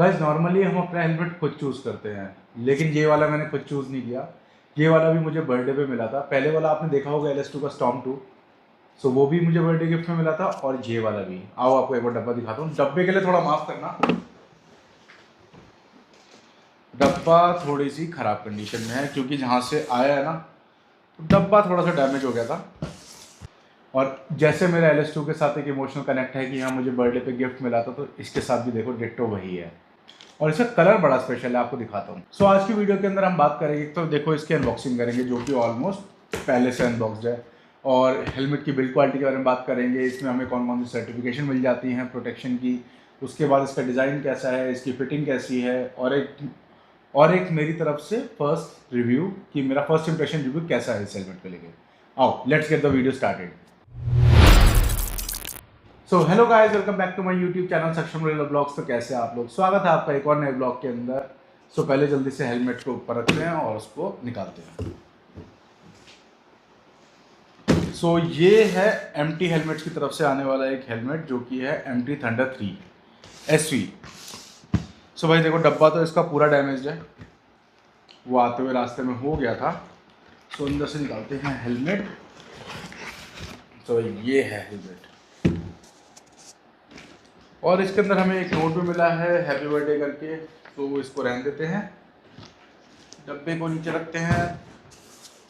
Guys normally हम अपना helmet खुद चूज़ करते हैं, लेकिन ये वाला मैंने खुद चूज़ नहीं किया। ये वाला भी मुझे बर्थडे पे मिला था। पहले वाला आपने देखा होगा LS2 का स्टॉर्म 2, सो वो भी मुझे बर्थडे गिफ्ट में मिला था, और ये वाला भी। आओ आपको एक बार डब्बा दिखाता हूँ। डब्बे के लिए थोड़ा माफ़ करना, डब्बा थोड़ी सी ख़राब कंडीशन में है क्योंकि जहाँ से आया है ना, तो डब्बा थोड़ा सा डैमेज हो गया था। और जैसे मेरा LS2 के साथ एक इमोशनल कनेक्ट है कि हाँ मुझे बर्थडे पे गिफ्ट मिला था, तो इसके साथ भी देखो डिट्टो वही है, और इसका कलर बड़ा स्पेशल है, आपको दिखाता हूँ। सो आज की वीडियो के अंदर हम बात करेंगे, तो देखो इसकी अनबॉक्सिंग करेंगे जो कि ऑलमोस्ट पहले से अनबॉक्सड है, और हेलमेट की बिल्ड क्वालिटी के बारे में बात करेंगे, इसमें हमें कौन कौन सी सर्टिफिकेशन मिल जाती हैं प्रोटेक्शन की, उसके बाद इसका डिज़ाइन कैसा है, इसकी फिटिंग कैसी है, और एक मेरी तरफ से फर्स्ट रिव्यू कि मेरा फर्स्ट इंप्रेशन रिव्यू कैसा है इस हेलमेट को लेके। आओ let's get the video started. So hello guys, welcome back to my YouTube channel Saksham railway blogs. तो कैसे हैं आप लोग? स्वागत है आपका एक और नए ब्लॉग के अंदर। सो पहले जल्दी से हेलमेट को ऊपर रखते हैं और उसको निकालते हैं। सो ये है MT हेलमेट्स की तरफ से आने वाला एक हेलमेट जो कि है MT थंडर 3 SV। सो भाई देखो, डब्बा तो इसका पूरा डैमेज है, वो आते हुए रास्ते में हो गया था। सो अंदर से निकालते हैं हेलमेट। तो ये है हेलमेट, और इसके अंदर हमें एक नोट भी मिला है हैप्पी बर्थडे करके, तो इसको रहने देते हैं। डब्बे को नीचे रखते हैं।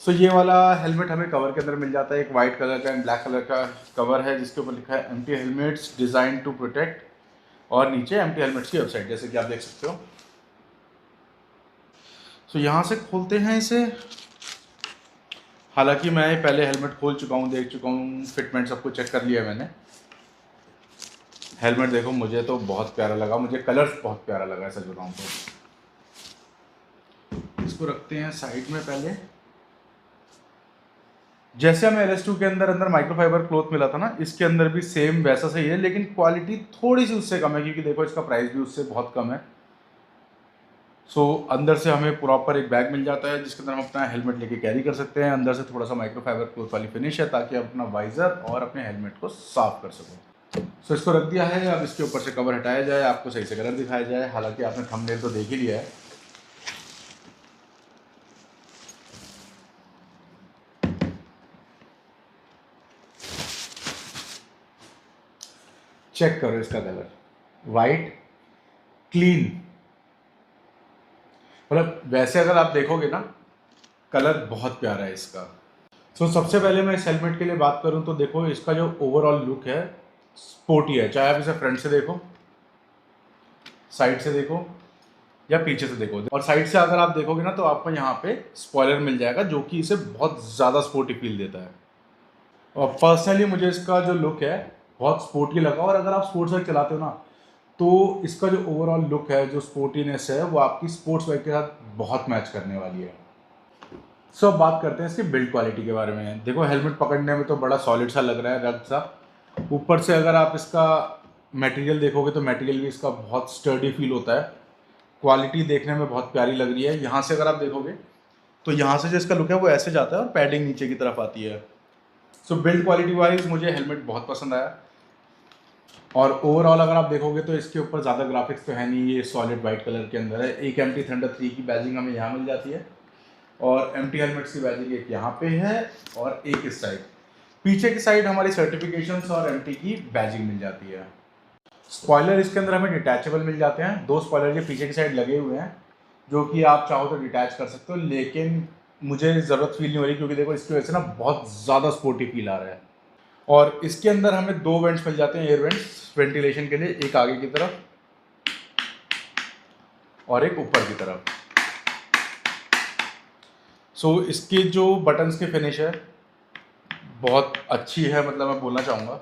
सो ये वाला हेलमेट हमें कवर के अंदर मिल जाता है, एक वाइट कलर का एंड ब्लैक कलर का कवर है जिसके ऊपर लिखा है MT helmets design to protect, और नीचे MT हेलमेट्स की वेबसाइट जैसे कि आप देख सकते हो। सो यहाँ से खोलते हैं इसे। हालांकि मैं पहले हेलमेट खोल चुका हूँ, देख चुका हूँ, फिटमेंट सब कुछ चेक कर लिया मैंने। हेलमेट देखो, मुझे तो बहुत प्यारा लगा, मुझे कलर्स बहुत प्यारा लगा है सच बताऊँ तो। इसको रखते हैं साइड में पहले। जैसे हमें LS2 के अंदर माइक्रोफाइबर क्लॉथ मिला था ना, इसके अंदर भी सेम वैसा सही है, लेकिन क्वालिटी थोड़ी सी उससे कम है क्योंकि देखो इसका प्राइस भी उससे बहुत कम है। सो अंदर से हमें प्रॉपर एक बैग मिल जाता है जिसके अंदर हम अपना हेलमेट लेके कैरी कर सकते हैं। अंदर से थोड़ा सा माइक्रोफाइबर क्लॉथ वाली फिनिश है ताकि आप अपना वाइजर और अपने हेलमेट को साफ कर सको। सो इसको रख दिया है, अब इसके ऊपर से कवर हटाया जाए, आपको सही से कलर दिखाया जाए। हालांकि आपने थंबनेल तो देख ही लिया है। चेक करो इसका कलर, वाइट क्लीन, मतलब वैसे अगर आप देखोगे ना, कलर बहुत प्यारा है इसका। सो सबसे पहले मैं इस हेलमेट के लिए बात करूं तो देखो इसका जो ओवरऑल लुक है स्पोर्टी है, चाहे आप इसे फ्रंट से देखो, साइड से देखो, या पीछे से देखो। और साइड से अगर आप देखोगे ना तो आपको यहाँ पे स्पॉइलर मिल जाएगा जो कि इसे बहुत ज़्यादा स्पोर्टी फील देता है। और पर्सनली मुझे इसका जो लुक है बहुत स्पोर्टी लगा, और अगर आप स्पोर्ट्स बाइक चलाते हो ना तो इसका जो ओवरऑल लुक है, जो स्पोर्टीनेस है, वो आपकी स्पोर्ट्स बाइक के साथ बहुत मैच करने वाली है। सो अब बात करते हैं इसकी बिल्ड क्वालिटी के बारे में। देखो हेलमेट पकड़ने में तो बड़ा सॉलिड सा लग रहा है, रग सा। ऊपर से अगर आप इसका मटेरियल देखोगे तो मटेरियल भी इसका बहुत स्टर्डी फील होता है। क्वालिटी देखने में बहुत प्यारी लग रही है। यहाँ से अगर आप देखोगे तो यहाँ से जो इसका लुक है वो ऐसे जाता है और पैडिंग नीचे की तरफ आती है। सो बिल्ड क्वालिटी वाइज मुझे हेलमेट बहुत पसंद आया। और ओवरऑल अगर आप देखोगे तो इसके ऊपर ज़्यादा ग्राफिक्स तो है नहीं, ये सॉलिड वाइट कलर के अंदर है। एक MT थंडर 3 की बैजिंग हमें यहाँ मिल जाती है, और MT हेलमेट्स की बैजिंग एक यहाँ पे है और एक इस साइड। पीछे की साइड हमारी सर्टिफिकेशंस और MT की बैजिंग मिल जाती है। स्पॉइलर इसके अंदर हमें डिटैचेबल मिल जाते हैं, 2 स्पॉइलर के पीछे की साइड लगे हुए हैं जो कि आप चाहो तो डिटैच कर सकते हो, लेकिन मुझे ज़रूरत फील नहीं हो रही क्योंकि देखो इसकी वजह से ना बहुत ज़्यादा स्पोर्टी फील आ रहा है। और इसके अंदर हमें 2 वेंट्स मिल जाते हैं, एयर वेंट्स वेंटिलेशन के लिए, एक आगे की तरफ और एक ऊपर की तरफ। सो इसकी जो बटन्स की फिनिश है बहुत अच्छी है, मतलब मैं बोलना चाहूँगा।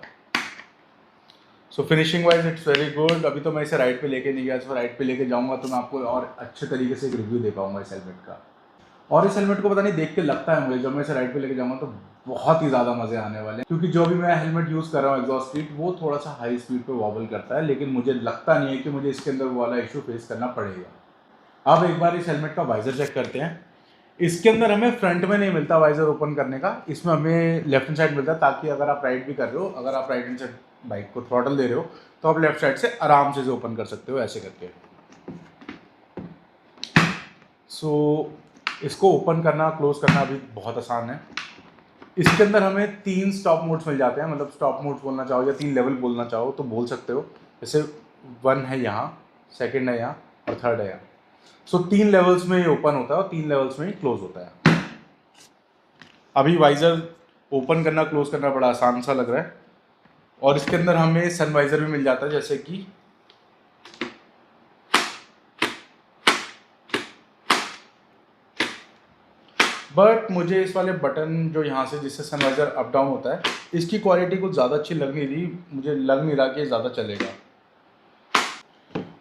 So finishing wise it's very good. अभी तो मैं इसे राइड पे लेके नहीं गया, इसको राइड पे लेके जाऊँगा तो मैं आपको और अच्छे तरीके से एक रिव्यू दे पाऊँगा इस हेलमेट का। और इस हेलमेट को पता नहीं देख के लगता है मुझे, जब मैं इसे राइड पे लेके जाऊँगा तो बहुत ही ज़्यादा मज़े आने वाले हैं, क्योंकि जो भी मैं हेलमेट यूज़ कर रहा हूँ एग्जॉस्ट स्पीड वो थोड़ा सा हाई स्पीड पे वॉबल करता है, लेकिन मुझे लगता नहीं है कि मुझे इसके अंदर वो वाला इशू फेस करना पड़ेगा। अब एक बार इस हेलमेट का वाइजर चेक करते हैं। इसके अंदर हमें फ्रंट में नहीं मिलता वाइजर ओपन करने का, इसमें हमें लेफ्ट हैंड साइड मिलता है, ताकि अगर आप राइड भी कर रहे हो, अगर आप राइट हैंड साइड बाइक को थ्रॉटल दे रहे हो तो आप लेफ्ट साइड से आराम से ओपन कर सकते हो ऐसे करके। सो इसको ओपन करना क्लोज करना भी बहुत आसान है। इसके अंदर हमें 3 स्टॉप मोड्स मिल जाते हैं, मतलब स्टॉप मोड्स बोलना चाहो या 3 लेवल बोलना चाहो तो बोल सकते हो। जैसे 1 है यहाँ, सेकंड है यहाँ और थर्ड है यहाँ। सो 3 लेवल्स में ये ओपन होता है और 3 लेवल्स में ही क्लोज होता है। अभी वाइज़र ओपन करना क्लोज करना बड़ा आसान सा लग रहा है। और इसके अंदर हमें सन वाइज़र भी मिल जाता है, जैसे कि बट मुझे इस वाले बटन जो यहाँ से जिससे सनवाइजर अप डाउन होता है, इसकी क्वालिटी कुछ ज़्यादा अच्छी लग नहीं रही, मुझे लग नहीं रहा कि ये ज़्यादा चलेगा।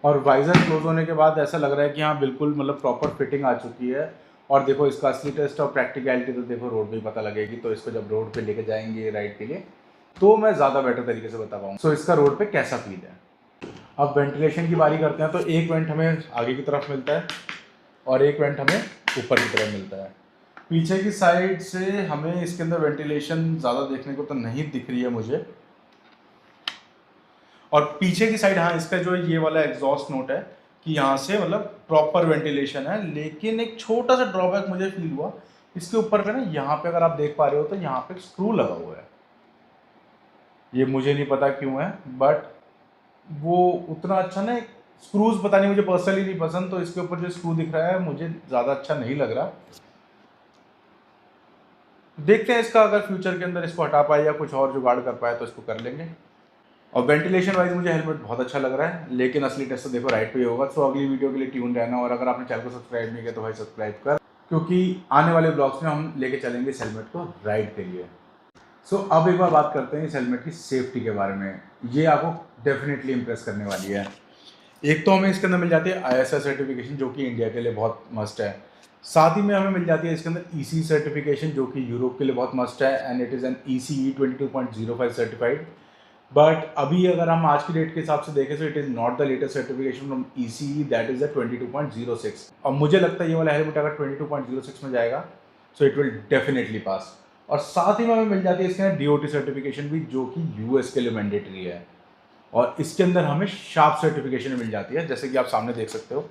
और वाइज़र क्लोज होने के बाद ऐसा लग रहा है कि हाँ बिल्कुल मतलब प्रॉपर फिटिंग आ चुकी है। और देखो इसका असली टेस्ट और प्रैक्टिकलिटी तो देखो रोड पे ही पता लगेगी, तो इसको जब रोड पे लेके जाएंगे राइड के लिए तो मैं ज़्यादा बेटर तरीके से बता पाऊँगा। सो इसका रोड पे कैसा फील है। अब वेंटिलेशन की बारी करते हैं, तो एक वेंट हमें आगे की तरफ मिलता है और एक वेंट हमें ऊपर की तरफ मिलता है। पीछे की साइड से हमें इसके अंदर वेंटिलेशन ज़्यादा देखने को तो नहीं दिख रही है मुझे। और पीछे की साइड हाँ इसका जो ये वाला एग्जॉस्ट नोट है कि यहाँ से मतलब प्रॉपर वेंटिलेशन है, लेकिन एक छोटा सा ड्रॉबैक मुझे फील हुआ इसके ऊपर पे ना, यहाँ पे अगर आप देख पा रहे हो तो यहाँ पे स्क्रू लगा हुआ है। ये मुझे नहीं पता क्यों है, बट वो उतना अच्छा ना, स्क्रूज पता नहीं मुझे पर्सनली नहीं पसंद, तो इसके ऊपर जो स्क्रू दिख रहा है मुझे ज़्यादा अच्छा नहीं लग रहा। देखते हैं इसका अगर फ्यूचर के अंदर इसको हटा पाए या कुछ और जुगाड़ कर पाए तो इसको कर लेंगे। और वेंटिलेशन वाइज मुझे हेलमेट बहुत अच्छा लग रहा है, लेकिन असली टेस्ट तो देखो राइड पे ही होगा। सो अगली वीडियो के लिए ट्यून रहना, और अगर आपने चैनल को सब्सक्राइब नहीं किया तो भाई सब्सक्राइब कर, क्योंकि आने वाले ब्लॉग्स में हम लेके चलेंगे इस हेलमेट को राइड के लिए। सो अब एक बार बात करते हैं इस हेलमेट की सेफ्टी के बारे में। ये आपको डेफिनेटली इंप्रेस करने वाली है। एक तो हमें इसके अंदर मिल जाती है ISI सर्टिफिकेशन, जो कि इंडिया के लिए बहुत मस्ट है। साथ ही में हमें मिल जाती है इसके अंदर EC सर्टिफिकेशन, जो कि यूरोप के लिए बहुत मस्ट है, and it is an ECE 22.05 certified. But अभी अगर हम आज की डेट के हिसाब से देखें तो it is not the latest certification from ECE, that is the 22.06। और मुझे लगता है ये वाला हेलमेट अगर 22.06 में जाएगा so it will definitely pass. और साथ ही में हमें मिल जाती है इसके अंदर DOT सर्टिफिकेशन भी, जो कि US के लिए मैंडेटरी है। और इसके अंदर हमें शार्प सर्टिफिकेशन मिल जाती है, जैसे कि आप सामने देख सकते हो,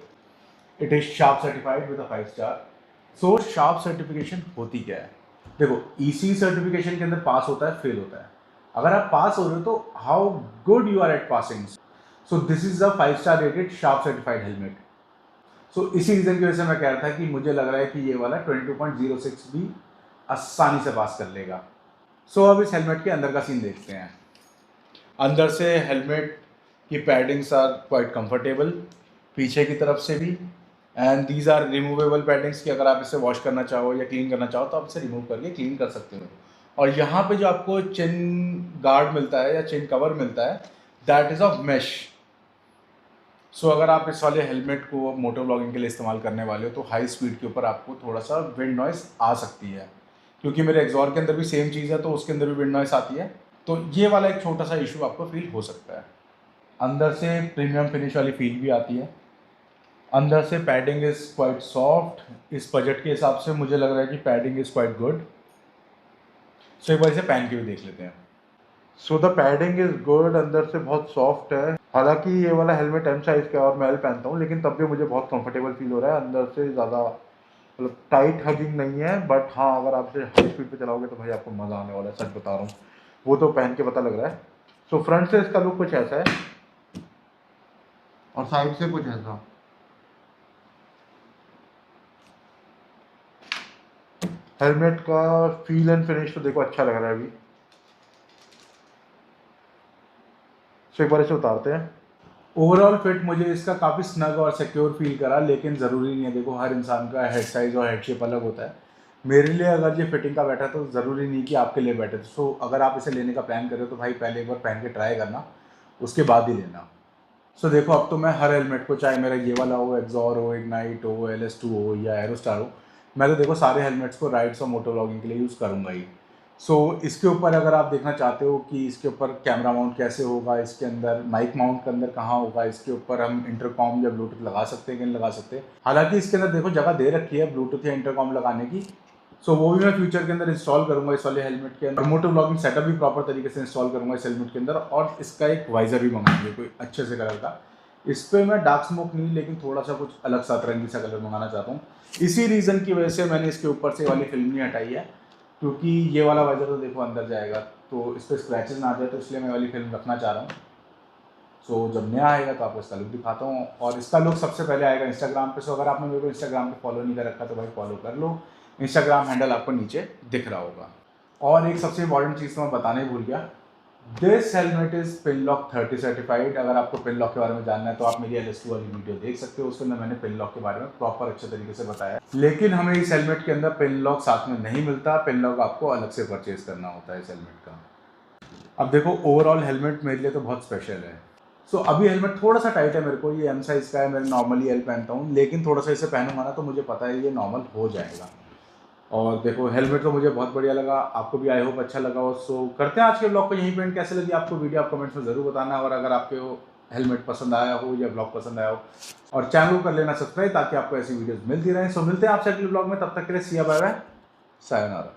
it is sharp certified with a 5 star. So sharp certification होती क्या है, देखो EC सर्टिफिकेशन के अंदर पास होता है, फेल होता है। अगर आप पास हो रहे हो तो how good you are at passing. So this is a 5 star rated sharp certified helmet. So इसी रीजन की वजह से मैं कह रहा था कि मुझे लग रहा है कि ये वाला 22.06 भी आसानी से पास कर लेगा। सो अब इस हेलमेट के अंदर का सीन देखते हैं। अंदर से हेलमेट की पैडिंग्स आर क्वाइट कंफर्टेबल, पीछे की तरफ से भी, and these are removable paddings कि अगर आप इसे वॉश करना चाहो या क्लीन करना चाहो तो आप इसे रिमूव करके क्लीन कर सकते हो। और यहाँ पे जो आपको चिन गार्ड मिलता है या चिन कवर मिलता है, दैट इज़ ऑफ मैश। सो अगर आप इस वाले हेलमेट को मोटर ब्लॉगिंग के लिए इस्तेमाल करने वाले हो तो हाई स्पीड के ऊपर आपको थोड़ा सा विंड नॉइस आ सकती है, क्योंकि मेरे एग्जॉर के अंदर भी सेम चीज़ है तो उसके अंदर भी विंड नॉइस आती है। तो ये वाला एक छोटा सा इशू आपको फील हो सकता है। अंदर से प्रीमियम फिनिश वाली फील भी आती है। अंदर से पैडिंग इज़ क्वाइट सॉफ्ट। इस बजट के हिसाब से मुझे लग रहा है कि पैडिंग इज़ क्वाइट गुड। सो एक बार इसे पहन के भी देख लेते हैं। So the padding is good, अंदर से बहुत सॉफ्ट है। हालांकि ये वाला हेलमेट M साइज़ का और मैं L पहनता हूँ, लेकिन तब भी मुझे बहुत कंफर्टेबल फील हो रहा है। अंदर से ज़्यादा मतलब टाइट हगिंग नहीं है, बट हाँ अगर आप इसे हाई स्पीड पे चलाओगे तो भाई आपको मज़ा आने वाला है, सच बता रहा हूँ। वो तो पहन के पता लग रहा है। सो फ्रंट से इसका लुक कुछ ऐसा है और साइड से कुछ ऐसा। हेलमेट का फील एंड फिनिश तो देखो अच्छा लग रहा है अभी। सो एक बार इसे उतारते हैं। ओवरऑल फिट मुझे इसका काफ़ी स्नग और सिक्योर फील करा, लेकिन ज़रूरी नहीं है, देखो हर इंसान का हेड साइज़ और हेड शेप अलग होता है। मेरे लिए अगर ये फिटिंग का बैठा तो ज़रूरी नहीं कि आपके लिए बैठे। सो अगर आप इसे लेने का प्लान करें तो भाई पहले एक बार पहन के ट्राई करना, उसके बाद ही लेना। सो देखो अब तो मैं हर हेलमेट को, चाहे मेरा ये वाला हो, एक्सॉर हो, इग्नाइट हो, LS2 हो या एरोस्टार हो, मैं तो देखो सारे हेलमेट्स को राइड्स और मोटर व्लॉगिंग के लिए यूज़ करूँगा ही। सो इसके ऊपर अगर आप देखना चाहते हो कि इसके ऊपर कैमरा माउंट कैसे होगा, इसके अंदर माइक माउंट के अंदर कहाँ होगा, इसके ऊपर हम इंटरकॉम या ब्लूटूथ लगा सकते हैं कि नहीं लगा सकते। हालांकि इसके अंदर देखो जगह दे रखी है ब्लूटूथ या इंटरकॉम लगाने की। सो वो भी मैं फ्यूचर के अंदर इंस्टॉल करूंगा इस वाले हेलमेट के अंदर। मोटर ब्लॉगिंग सेटअप भी प्रॉपर तरीके से इंस्टॉल करूंगा इस हेलमेट के अंदर, और इसका एक वाइजर भी मंगाएंगे कोई अच्छे से कलर का। इस पे मैं डार्क स्मोक नहीं, लेकिन थोड़ा सा कुछ अलग सतरंगी सा कलर मंगाना चाहता हूँ। इसी रीज़न की वजह से मैंने इसके ऊपर से वाली फिल्म नहीं हटाई है, क्योंकि ये वाला वाइजर तो देखो अंदर जाएगा, तो इस पर स्क्रैचेस ना आ जाए, तो इसलिए मैं वाली फिल्म रखना चाह रहा हूँ। सो जब नया आएगा तो आपको इसका लुक दिखाता हूँ, और इसका लुक सबसे पहले आएगा इंस्टाग्राम पे। सो अगर आपने मेरे को इंस्टाग्राम पे फॉलो नहीं कर रखा तो भाई फॉलो कर लो, इंस्टाग्राम हैंडल आपको नीचे दिख रहा होगा। और एक सबसे इंपॉर्टेंट चीज़ तो मैं बताने भूल गया, दिस हेलमेट इज पिनलॉक 30 सर्टिफाइड। अगर आपको पिनलॉक के बारे में जानना है तो आप मेरी LS2 वाली वीडियो देख सकते हो, उसके अंदर मैंने पिनलॉक के बारे में प्रॉपर अच्छे तरीके से बताया है। लेकिन हमें इस हेलमेट के अंदर पिनलॉक साथ में नहीं मिलता, पिनलॉक आपको अलग से परचेज करना होता है इस हेलमेट का। अब देखो, ओवरऑल हेलमेट मेरे लिए तो बहुत स्पेशल है। सो अभी हेलमेट थोड़ा सा टाइट है मेरे को, ये M साइज़ का है, मैं नॉर्मली L पहनता हूँ, लेकिन थोड़ा सा इसे पहनूंगा ना तो मुझे पता है ये नॉर्मल हो जाएगा। और देखो, हेलमेट तो मुझे बहुत बढ़िया लगा, आपको भी आई होप अच्छा लगा हो। सो करते हैं आज के ब्लॉग को यहीं पे एंड। कैसे लगी आपको वीडियो आप कमेंट्स में ज़रूर बताना, और अगर आपको हेलमेट पसंद आया हो या ब्लॉग पसंद आया हो, और चैनल को कर लेना सब्सक्राइब, ताकि आपको ऐसी वीडियोस मिलती रहें। सो मिलते हैं आपसे अगले ब्लॉग में, तब तक के लिए सिया बाय बाय, सायोनारा।